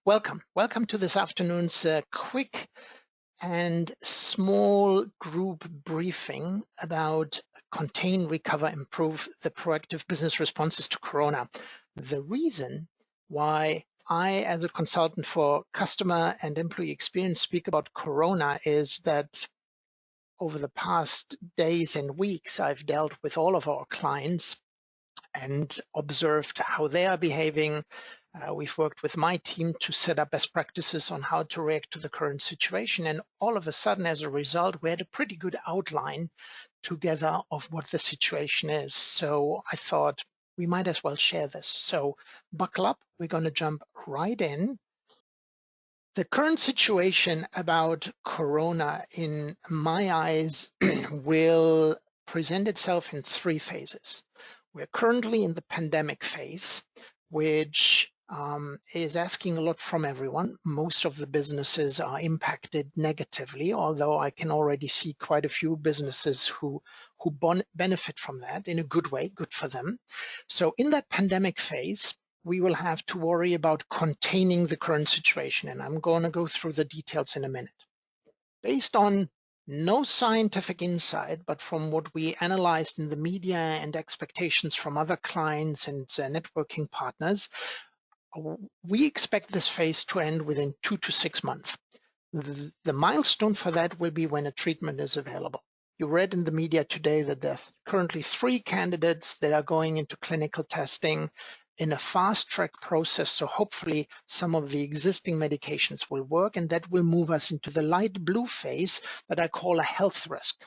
Welcome to this afternoon's quick and small group briefing about contain, recover, improve the proactive business responses to Corona. The reason why I, as a consultant for customer and employee experience, speak about Corona is that over the past days and weeks, I've dealt with all of our clients and observed how they are behaving. We've worked with my team to set up best practices on how to react to the current situation. And all of a sudden, as a result, we had a pretty good outline together of what the situation is. So I thought we might as well share this. So buckle up, we're going to jump right in. The current situation about Corona, in my eyes, will present itself in three phases. We're currently in the pandemic phase, which is asking a lot from everyone. Most of the businesses are impacted negatively, although I can already see quite a few businesses who benefit from that in a good way, good for them. So in that pandemic phase, we will have to worry about containing the current situation, and I'm going to go through the details in a minute. Based on no scientific insight, but from what we analyzed in the media and expectations from other clients and networking partners, we expect this phase to end within 2 to 6 months. The milestone for that will be when a treatment is available. You read in the media today that there are currently 3 candidates that are going into clinical testing in a fast track process. So hopefully some of the existing medications will work, and that will move us into the light blue phase that I call a health risk.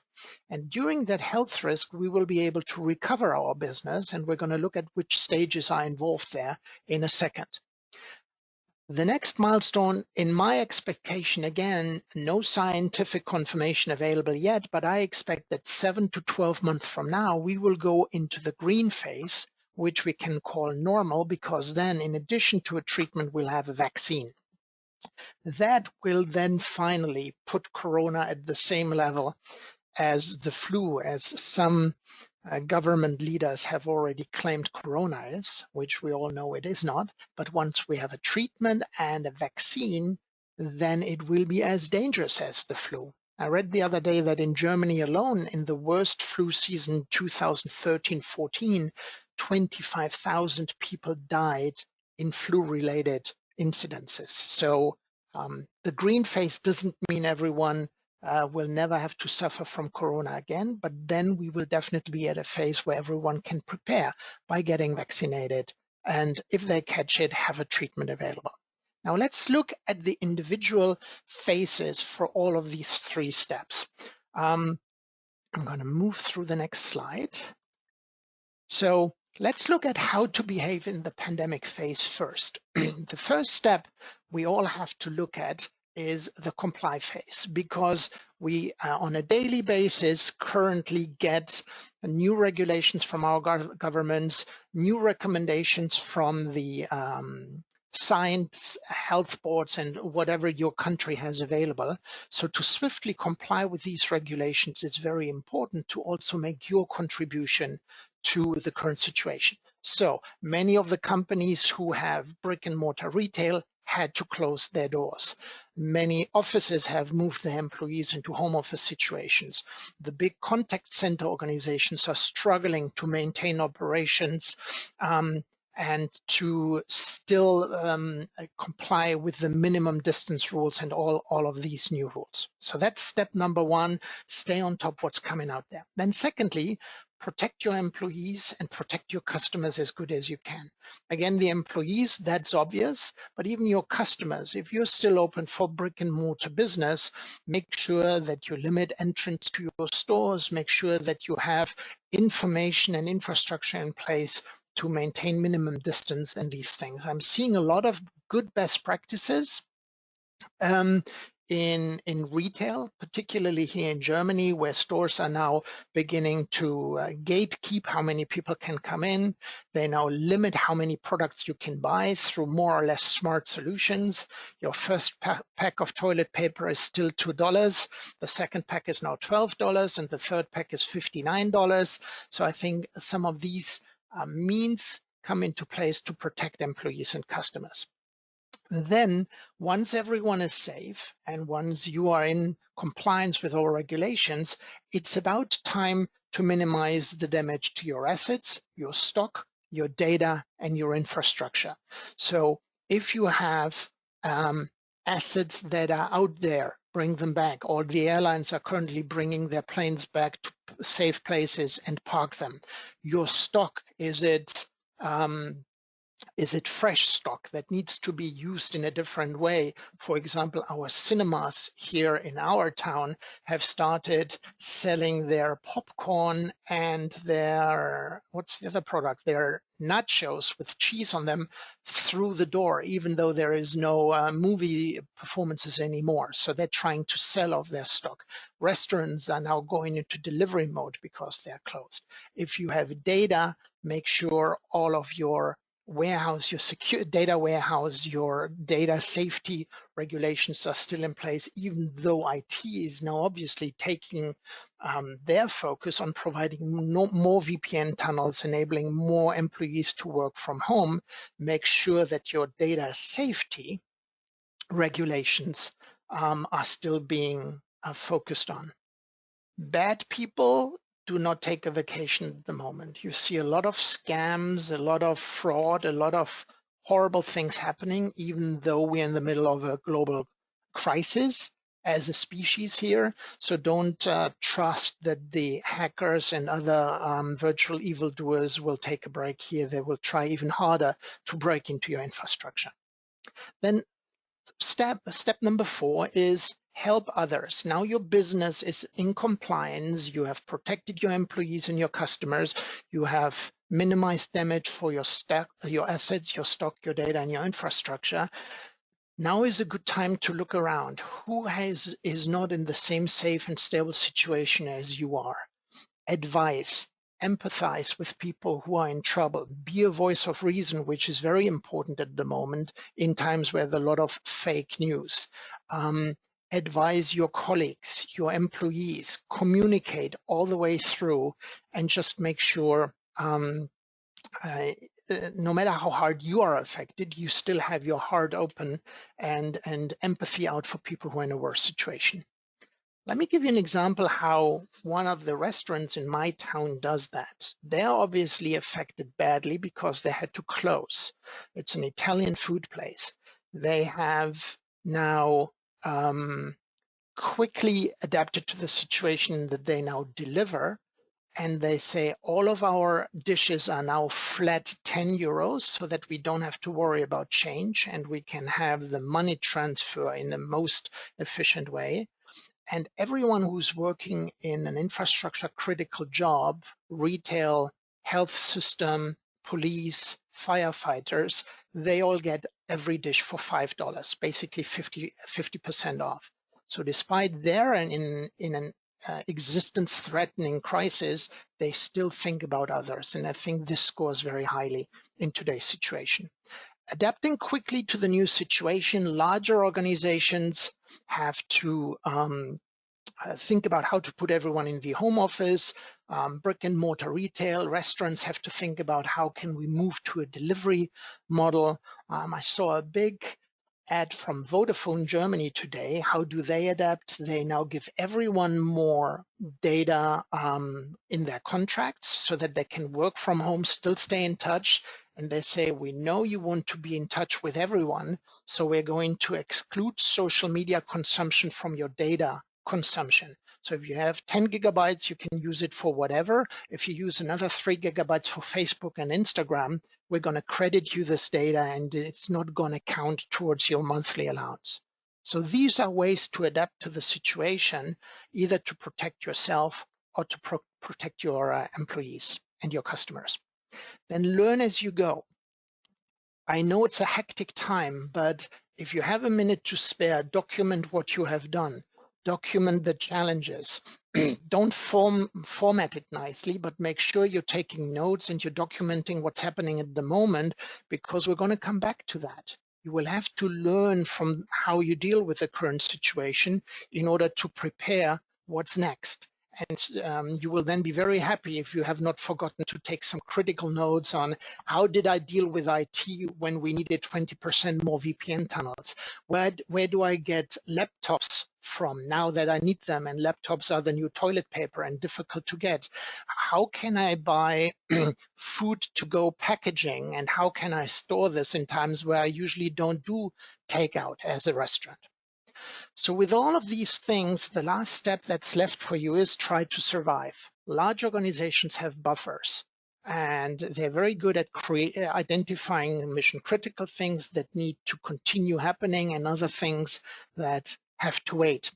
And during that health risk, we will be able to recover our business, and we're going to look at which stages are involved there in a second. The next milestone, in my expectation, again, no scientific confirmation available yet, but I expect that 7 to 12 months from now, we will go into the green phase, which we can call normal, because then in addition to a treatment, we'll have a vaccine. That will then finally put Corona at the same level as the flu, as some government leaders have already claimed Corona is, which we all know it is not. But once we have a treatment and a vaccine, then it will be as dangerous as the flu. I read the other day that in Germany alone, in the worst flu season 2013-14, 25,000 people died in flu-related incidences. So the green phase doesn't mean everyone will never have to suffer from Corona again, but then we will definitely be at a phase where everyone can prepare by getting vaccinated, and if they catch it, have a treatment available. Now let's look at the individual phases for all of these 3 steps. I'm going to move through the next slide. So let's look at how to behave in the pandemic phase first. The first step we all have to look at is the comply phase, because we on a daily basis currently get new regulations from our governments, new recommendations from the science, health boards, and whatever your country has available. So to swiftly comply with these regulations, it's very important to also make your contribution to the current situation. So many of the companies who have brick and mortar retail had to close their doors. Many offices have moved their employees into home office situations. The big contact center organizations are struggling to maintain operations and to still comply with the minimum distance rules and all of these new rules. So that's step number 1, stay on top of what's coming out there. Then secondly, protect your employees and protect your customers as good as you can. Again, the employees, that's obvious, but even your customers, if you're still open for brick and mortar business, make sure that you limit entrance to your stores, make sure that you have information and infrastructure in place to maintain minimum distance and these things. I'm seeing a lot of good best practices in retail, particularly here in Germany, where stores are now beginning to gatekeep how many people can come in. They now limit how many products you can buy through more or less smart solutions. Your first pack of toilet paper is still $2. The second pack is now $12, and the third pack is $59. So I think some of these means come into place to protect employees and customers. Then, once everyone is safe and once you are in compliance with all regulations, it's about time to minimize the damage to your assets, your stock, your data, and your infrastructure. So if you have assets that are out there, bring them back. All the airlines are currently bringing their planes back to safe places and park them. Your stock, is it fresh stock that needs to be used in a different way? For example, our cinemas here in our town have started selling their popcorn and their, what's the other product? Their nachos with cheese on them through the door, even though there is no movie performances anymore. So they're trying to sell off their stock. Restaurants are now going into delivery mode because they're closed. If you have data, make sure all of your warehouse, your secure data warehouse, your data safety regulations are still in place, even though IT is now obviously taking their focus on providing more VPN tunnels, enabling more employees to work from home. Make sure that your data safety regulations are still being focused on. Bad people do not take a vacation at the moment. You see a lot of scams, a lot of fraud, a lot of horrible things happening, even though we're in the middle of a global crisis as a species here. So don't trust that the hackers and other virtual evildoers will take a break here. They will try even harder to break into your infrastructure. Then step number 4 is help others. Now your business is in compliance. You have protected your employees and your customers. You have minimized damage for your assets, your stock, your data, and your infrastructure. Now is a good time to look around. Who is not in the same safe and stable situation as you are? Advise, empathize with people who are in trouble, be a voice of reason, which is very important at the moment in times where there's a lot of fake news. Advise your colleagues, your employees, communicate all the way through, and just make sure no matter how hard you are affected, you still have your heart open and empathy out for people who are in a worse situation. Let me give you an example how one of the restaurants in my town does that. They're obviously affected badly because they had to close. It's an Italian food place. They have now quickly adapted to the situation that they now deliver. And they say all of our dishes are now flat 10 euros so that we don't have to worry about change and we can have the money transfer in the most efficient way. And everyone who's working in an infrastructure critical job, retail, health system, police, firefighters, they all get every dish for $5, basically 50% off. So despite they're in an existence threatening crisis, they still think about others. And I think this scores very highly in today's situation. Adapting quickly to the new situation, larger organizations have to think about how to put everyone in the home office. Brick and mortar retail, restaurants have to think about how can we move to a delivery model. I saw a big ad from Vodafone Germany today. How do they adapt? They now give everyone more data in their contracts so that they can work from home, still stay in touch. And they say, we know you want to be in touch with everyone, so we're going to exclude social media consumption from your data consumption. So if you have 10 gigabytes, you can use it for whatever. If you use another 3 gigabytes for Facebook and Instagram, we're going to credit you this data and it's not going to count towards your monthly allowance. So these are ways to adapt to the situation, either to protect yourself or to protect your employees and your customers. Then learn as you go. I know it's a hectic time, but if you have a minute to spare, document what you have done. Document the challenges. Don't format it nicely, but make sure you're taking notes and you're documenting what's happening at the moment, because we're going to come back to that. You will have to learn from how you deal with the current situation in order to prepare what's next. And you will then be very happy if you have not forgotten to take some critical notes on how did I deal with IT when we needed 20% more VPN tunnels? Where do I get laptops from now that I need them? And laptops are the new toilet paper and difficult to get. How can I buy food to go packaging? And how can I store this in times where I usually don't do takeout as a restaurant? So with all of these things, the last step that's left for you is try to survive. Large organizations have buffers, and they're very good at identifying mission critical things that need to continue happening and other things that have to wait.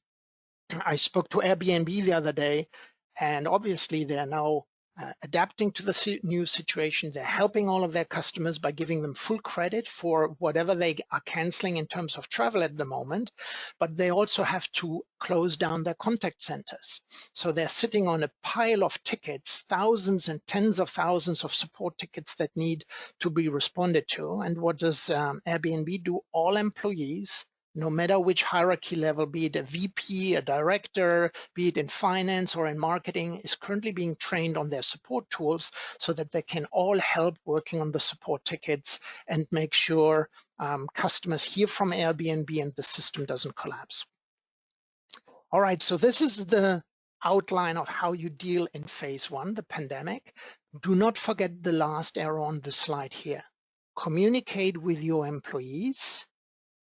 I spoke to Airbnb the other day, and obviously they're now adapting to the new situation. They're helping all of their customers by giving them full credit for whatever they are canceling in terms of travel at the moment, but they also have to close down their contact centers. So they're sitting on a pile of tickets, thousands and tens of thousands of support tickets that need to be responded to. And what does Airbnb do? All employees, no matter which hierarchy level, be it a VP, a director, be it in finance or in marketing, is currently being trained on their support tools so that they can all help working on the support tickets and make sure customers hear from Airbnb and the system doesn't collapse. All right, so this is the outline of how you deal in phase one, the pandemic. Do not forget the last arrow on the slide here. Communicate with your employees,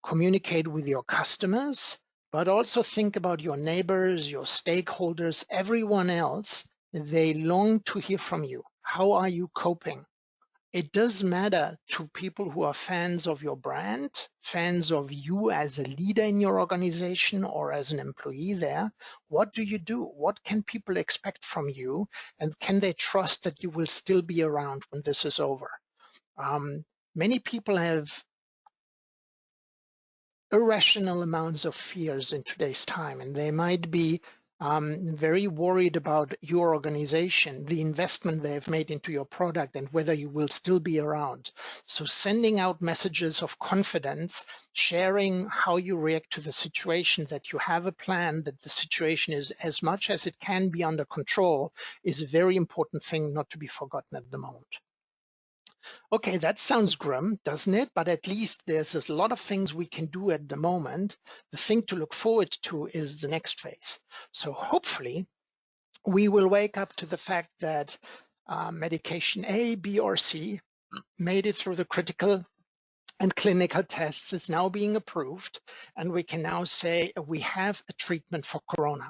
communicate with your customers, but also think about your neighbors, your stakeholders, everyone else. They long to hear from you. How are you coping? It does matter to people who are fans of your brand, fans of you as a leader in your organization or as an employee there. What do you do? What can people expect from you? And can they trust that you will still be around when this is over? Many people have irrational amounts of fears in today's time, and they might be very worried about your organization, the investment they've made into your product, and whether you will still be around. So sending out messages of confidence, sharing how you react to the situation, that you have a plan, that the situation is as much as it can be under control, is a very important thing not to be forgotten at the moment. Okay, that sounds grim, doesn't it? But at least there's a lot of things we can do at the moment. The thing to look forward to is the next phase. So hopefully we will wake up to the fact that medication A, B, or C made it through the critical and clinical tests, is now being approved, and we can now say we have a treatment for corona.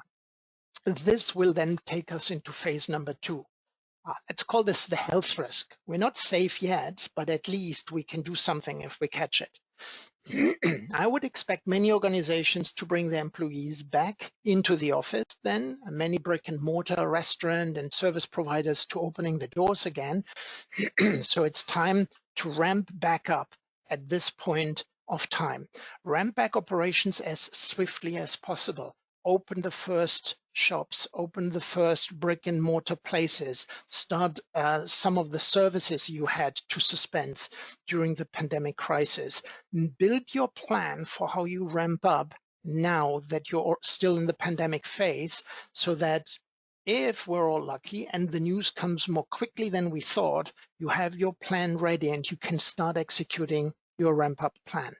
This will then take us into phase number 2. Let's call this the health risk. We're not safe yet, but at least we can do something if we catch it. I would expect many organizations to bring their employees back into the office then, many brick and mortar restaurant and service providers to opening the doors again. So it's time to ramp back up at this point of time. Ramp back operations as swiftly as possible. Open the first shops, open the first brick and mortar places, start some of the services you had to suspend during the pandemic crisis. Build your plan for how you ramp up now that you're still in the pandemic phase, so that if we're all lucky and the news comes more quickly than we thought, you have your plan ready and you can start executing your ramp up plan.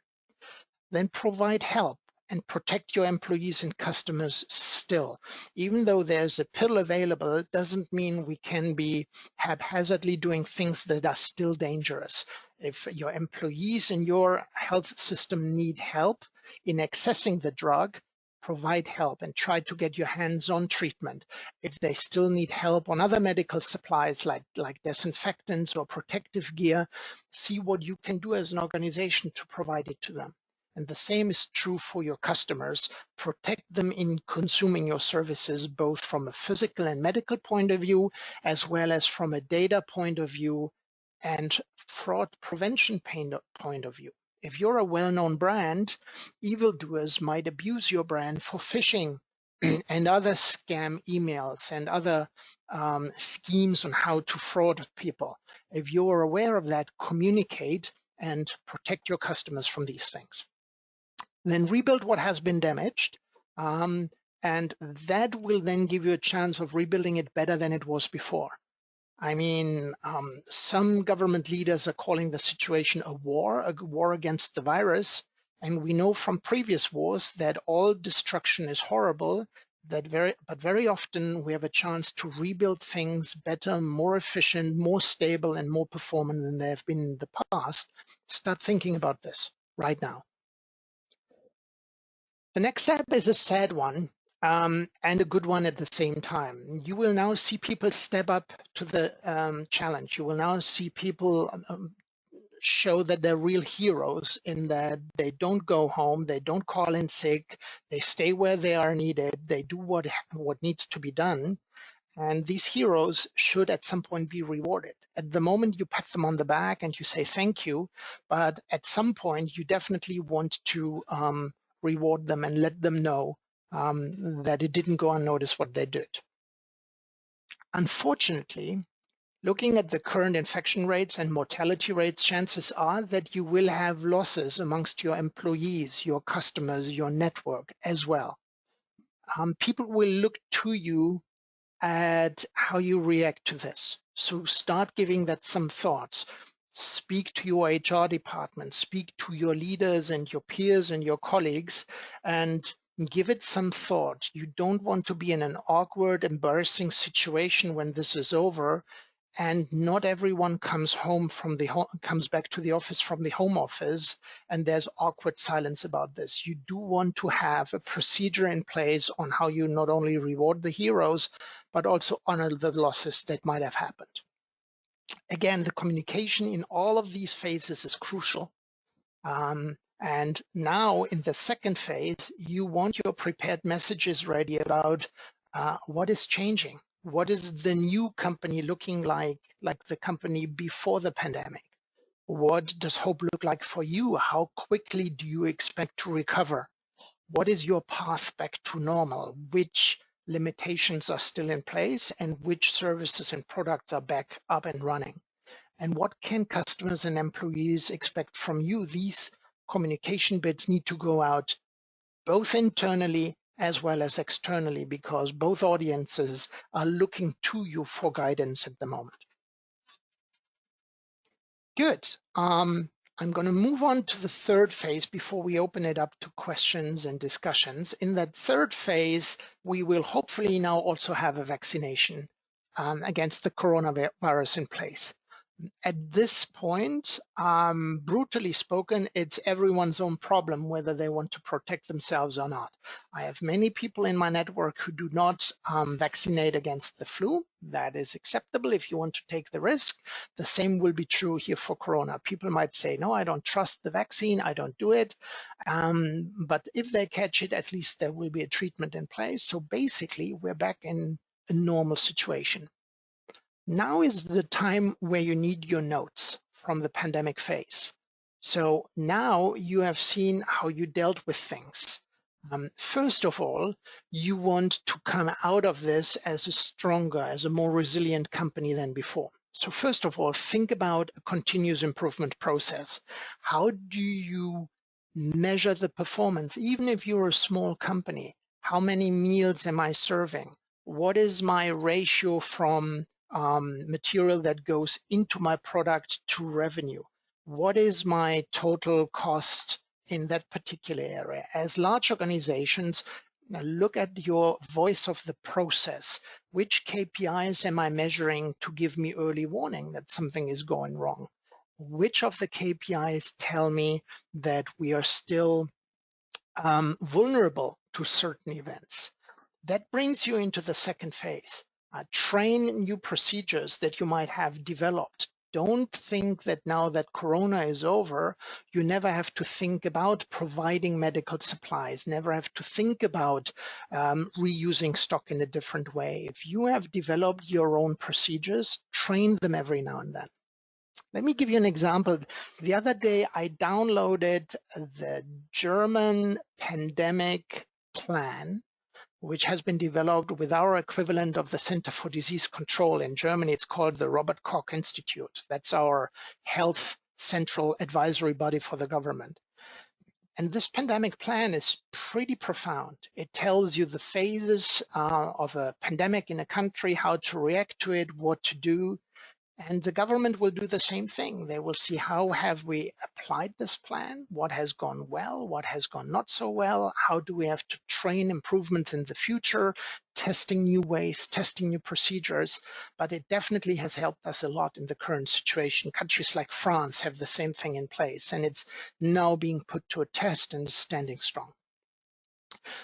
Then provide help and protect your employees and customers still. Even though there's a pill available, it doesn't mean we can be haphazardly doing things that are still dangerous. If your employees in your health system need help in accessing the drug, provide help and try to get your hands on treatment. If they still need help on other medical supplies like disinfectants or protective gear, see what you can do as an organization to provide it to them. And the same is true for your customers. Protect them in consuming your services, both from a physical and medical point of view, as well as from a data point of view and fraud prevention point of view. If you're a well-known brand, evildoers might abuse your brand for phishing and other scam emails and other schemes on how to fraud people. If you're aware of that, communicate and protect your customers from these things. Then rebuild what has been damaged. And that will then give you a chance of rebuilding it better than it was before. I mean, some government leaders are calling the situation a war against the virus. And we know from previous wars that all destruction is horrible, but very often we have a chance to rebuild things better, more efficient, more stable, and more performant than they have been in the past. Start thinking about this right now. The next step is a sad one, and a good one at the same time. You will now see people step up to the challenge. You will now see people show that they're real heroes in that they don't go home, they don't call in sick, they stay where they are needed, they do what needs to be done. And these heroes should at some point be rewarded. At the moment, you pat them on the back and you say thank you, but at some point, you definitely want to reward them and let them know that it didn't go unnoticed what they did. Unfortunately, looking at the current infection rates and mortality rates, chances are that you will have losses amongst your employees, your customers, your network as well. People will look to you at how you react to this. So start giving that some thoughts. Speak to your HR department, speak to your leaders and your peers and your colleagues, and give it some thought. You don't want to be in an awkward, embarrassing situation when this is over, and not everyone comes back to the office from the home office, and there's awkward silence about this. You do want to have a procedure in place on how you not only reward the heroes, but also honor the losses that might have happened. Again, the communication in all of these phases is crucial. And now in the second phase, you want your prepared messages ready about what is changing. What is the new company looking like the company before the pandemic? What does hope look like for you? How quickly do you expect to recover? What is your path back to normal? Which limitations are still in place and which services and products are back up and running? And what can customers and employees expect from you? These communication bits need to go out both internally as well as externally, because both audiences are looking to you for guidance at the moment. Good. I'm going to move on to the third phase before we open it up to questions and discussions. In that third phase, we will hopefully now also have a vaccination against the coronavirus in place. At this point, brutally spoken, it's everyone's own problem whether they want to protect themselves or not. I have many people in my network who do not vaccinate against the flu. That is acceptable if you want to take the risk. The same will be true here for corona. People might say, no, I don't trust the vaccine, I don't do it. But if they catch it, at least there will be a treatment in place. So basically, we're back in a normal situation. Now is the time where you need your notes from the pandemic phase. So now you have seen how you dealt with things. First of all, you want to come out of this as a stronger, as a more resilient company than before. So first of all, think about a continuous improvement process. How do you measure the performance? Even if you're a small company, how many meals am I serving? What is my ratio from material that goes into my product to revenue? What is my total cost in that particular area? As large organizations, look at your voice of the process. Which KPIs am I measuring to give me early warning that something is going wrong? Which of the KPIs tell me that we are still vulnerable to certain events? That brings you into the second phase. Train new procedures that you might have developed. Don't think that now that Corona is over, you never have to think about providing medical supplies, never have to think about reusing stock in a different way. If you have developed your own procedures, train them every now and then. Let me give you an example. The other day, I downloaded the German pandemic plan, which has been developed with our equivalent of the Center for Disease Control in Germany. It's called the Robert Koch Institute. That's our health central advisory body for the government. And this pandemic plan is pretty profound. It tells you the phases of a pandemic in a country, how to react to it, what to do. And the government will do the same thing. They will see how have we applied this plan, what has gone well, what has gone not so well, how do we have to train improvement in the future, testing new ways, testing new procedures. But it definitely has helped us a lot in the current situation. Countries like France have the same thing in place, and it's now being put to a test and is standing strong.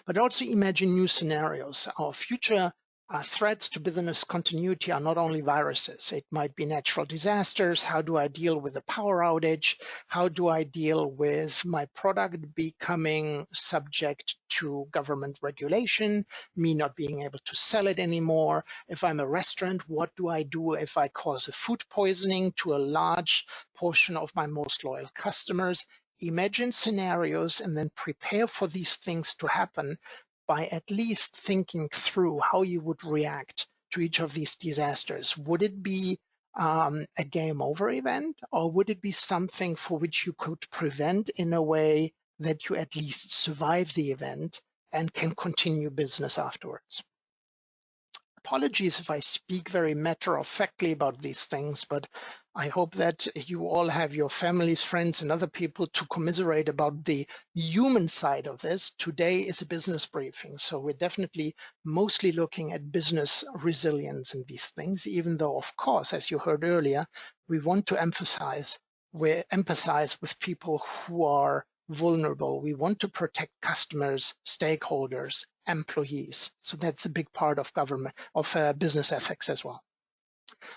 But also imagine new scenarios. Our future threats to business continuity are not only viruses. It might be natural disasters. How do I deal with a power outage? How do I deal with my product becoming subject to government regulation, me not being able to sell it anymore? If I'm a restaurant, what do I do if I cause a food poisoning to a large portion of my most loyal customers? Imagine scenarios and then prepare for these things to happen by at least thinking through how you would react to each of these disasters. Would it be a game over event, or would it be something for which you could prevent in a way that you at least survive the event and can continue business afterwards? Apologies if I speak very matter-of-factly about these things, but I hope that you all have your families, friends, and other people to commiserate about the human side of this. Today is a business briefing, so we're definitely mostly looking at business resilience in these things, even though, of course, as you heard earlier, we want to empathize with people who are vulnerable. We want to protect customers, stakeholders, employees. So that's a big part of business ethics as well.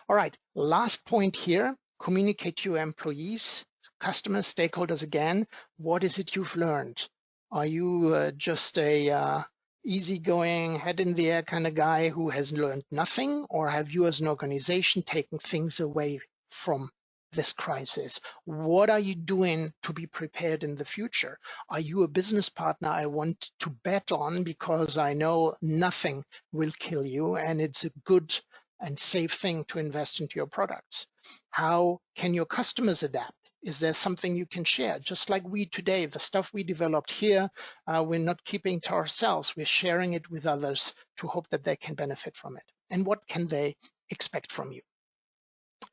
All right, last point here, communicate to your employees, customers, stakeholders again. What is it you've learned? Are you just a easygoing, head in the air kind of guy who has learned nothing? Or have you as an organization taken things away from this crisis? What are you doing to be prepared in the future? Are you a business partner I want to bet on because I know nothing will kill you and it's a good and safe thing to invest into your products? How can your customers adapt? Is there something you can share? Just like we today, the stuff we developed here, we're not keeping to ourselves. We're sharing it with others to hope that they can benefit from it. And what can they expect from you?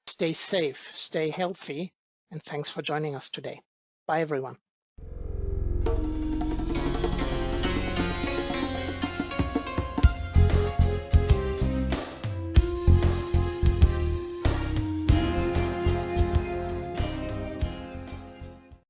Stay safe, stay healthy, and thanks for joining us today. Bye, everyone.